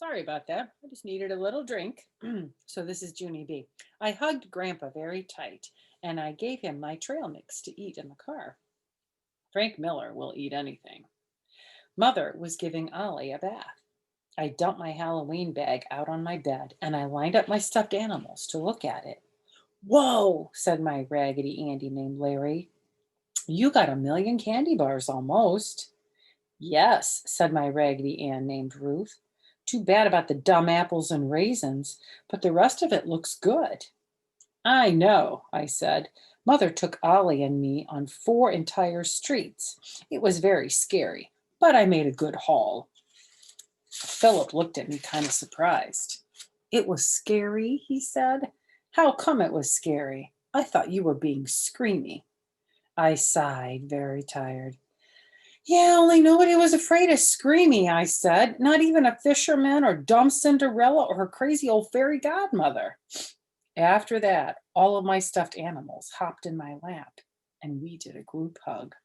Sorry about that. I just needed a little drink. So this is Junie B. I hugged Grandpa very tight and I gave him my trail mix to eat in the car. Frank Miller will eat anything. Mother was giving Ollie a bath. I dumped my Halloween bag out on my bed and I lined up my stuffed animals to look at it. Whoa, said my Raggedy Andy named Larry. You got a million candy bars almost. Yes, said my Raggedy Ann named Ruth. Too bad about the dumb apples and raisins, but the rest of it looks good. I know, I said. Mother took Ollie and me on 4 entire streets. It was very scary, but I made a good haul. Philip looked at me kind of surprised. It was scary, he said. How come it was scary? I thought you were being screamy. I sighed, very tired. Yeah, only nobody was afraid of Screamy, I said. Not even a fisherman or dumb Cinderella or her crazy old fairy godmother. After that, all of my stuffed animals hopped in my lap and we did a group hug.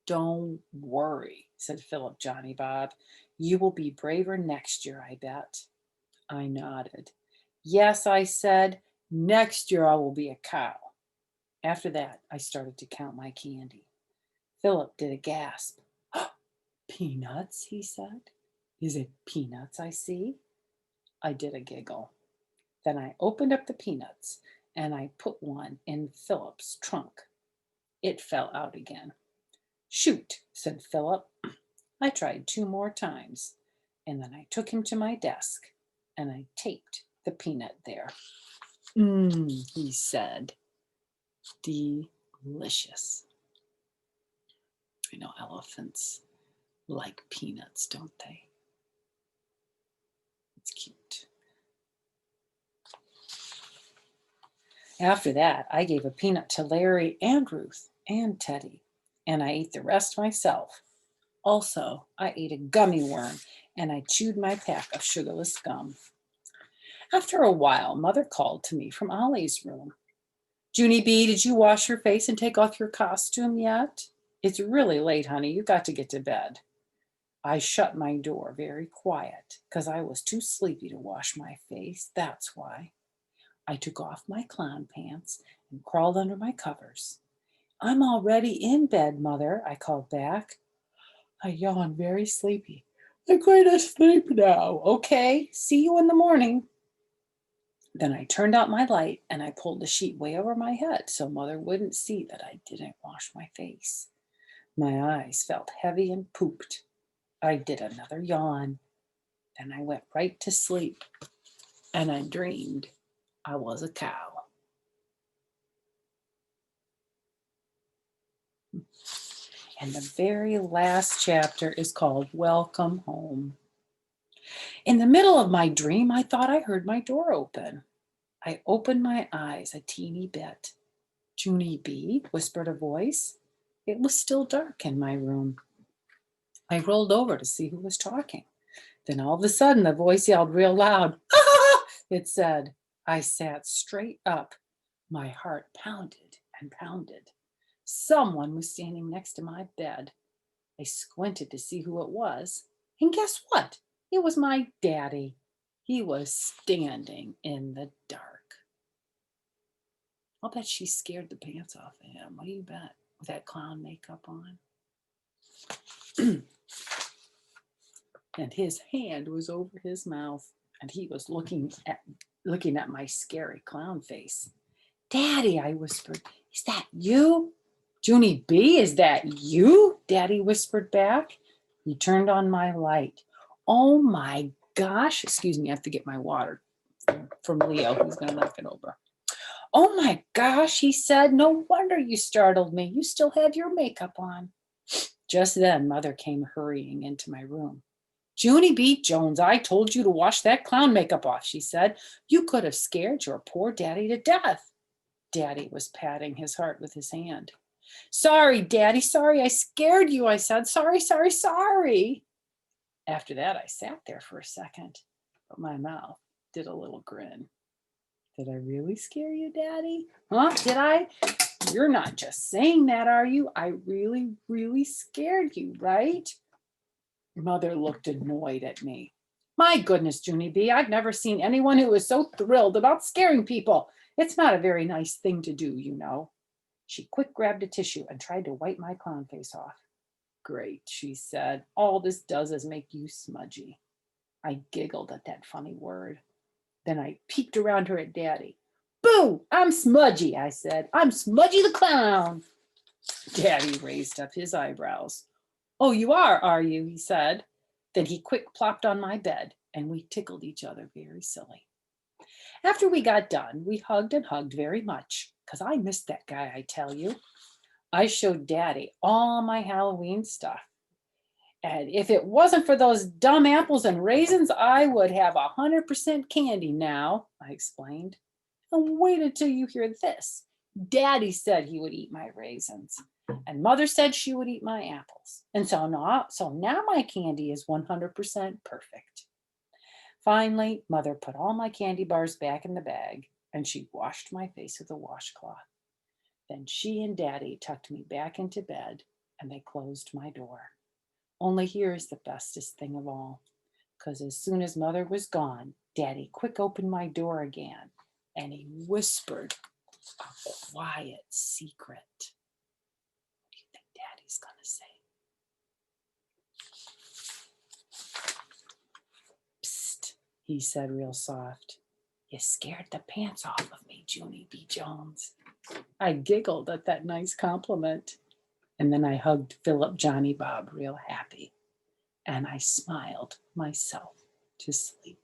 Don't worry, said Philip Johnny Bob. You will be braver next year, I bet. I nodded. Yes, I said, next year I will be a cow. After that, I started to count my candy. Philip did a gasp. Peanuts, he said. Is it peanuts I see? I did a giggle. Then I opened up the peanuts and I put one in Philip's trunk. It fell out again. Shoot, said Philip. I tried 2 more times and then I took him to my desk and I taped the peanut there. He said. Delicious. I know elephants like peanuts, don't they? It's cute. After that, I gave a peanut to Larry and Ruth and Teddy, and I ate the rest myself. Also, I ate a gummy worm and I chewed my pack of sugarless gum. After a while, Mother called to me from Ollie's room. Junie B, did you wash your face and take off your costume yet? It's really late, honey. You got to get to bed. I shut my door very quiet because I was too sleepy to wash my face. That's why. I took off my clown pants and crawled under my covers. I'm already in bed, Mother, I called back. I yawned very sleepy. I'm going to sleep now, okay? See you in the morning. Then I turned out my light and I pulled the sheet way over my head so Mother wouldn't see that I didn't wash my face. My eyes felt heavy and pooped. I did another yawn. Then I went right to sleep and I dreamed I was a cow. And the very last chapter is called Welcome Home. In the middle of my dream, I thought I heard my door open. I opened my eyes a teeny bit. Junie B, whispered a voice. It was still dark in my room. I rolled over to see who was talking. Then all of a sudden, the voice yelled real loud, "Ah!" It said. I sat straight up. My heart pounded and pounded. Someone was standing next to my bed. I squinted to see who it was. And guess what? It was my daddy. He was standing in the dark. I'll bet she scared the pants off of him. What do you bet? With that clown makeup on. And his hand was over his mouth, and he was looking at my scary clown face. Daddy, I whispered, is that you? Junie B, is that you? Daddy whispered back. He turned on my light. Oh my gosh. Excuse me, I have to get my water from Leo. He's going to knock it over. Oh my gosh, he said. No wonder you startled me. You still had your makeup on. Just then, Mother came hurrying into my room. Junie B. Jones, I told you to wash that clown makeup off, she said. You could have scared your poor daddy to death. Daddy was patting his heart with his hand. Sorry, Daddy, sorry I scared you, I said. Sorry, sorry, sorry. After that, I sat there for a second, but my mouth did a little grin. Did I really scare you, Daddy? Huh? Did I? You're not just saying that, are you? I really, really scared you, right? Mother looked annoyed at me. My goodness, Junie B, I've never seen anyone who is so thrilled about scaring people. It's not a very nice thing to do, you know. She quick grabbed a tissue and tried to wipe my clown face off. Great, she said. All this does is make you smudgy. I giggled at that funny word. Then I peeked around her at Daddy. Boo! I'm smudgy, I said. I'm Smudgy the Clown. Daddy raised up his eyebrows. Oh, you are you? He said. Then he quick plopped on my bed and we tickled each other very silly. After we got done, we hugged and hugged very much because I missed that guy, I tell you. I showed Daddy all my Halloween stuff. And if it wasn't for those dumb apples and raisins, I would have 100% candy now, I explained. And wait until you hear this. Daddy said he would eat my raisins, and Mother said she would eat my apples. And so now my candy is 100% perfect. Finally, Mother put all my candy bars back in the bag, and she washed my face with a washcloth. Then she and Daddy tucked me back into bed, and they closed my door. Only here is the bestest thing of all, because as soon as Mother was gone, Daddy quick opened my door again, and he whispered a quiet secret. What do you think Daddy's going to say? Psst, he said real soft. You scared the pants off of me, Junie B. Jones. I giggled at that nice compliment. And then I hugged Philip Johnny Bob real happy. And I smiled myself to sleep.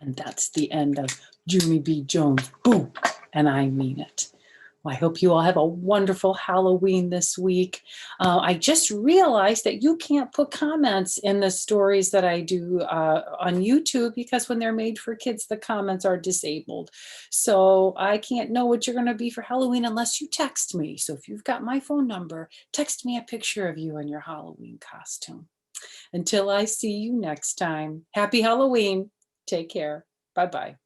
And that's the end of Junie B. Jones. Boom. And I mean it. Well, I hope you all have a wonderful Halloween this week. I just realized that you can't put comments in the stories that I do on YouTube because when they're made for kids, the comments are disabled. So I can't know what you're going to be for Halloween unless you text me. So if you've got my phone number, text me a picture of you in your Halloween costume. Until I see you next time, happy Halloween. Take care. Bye-bye.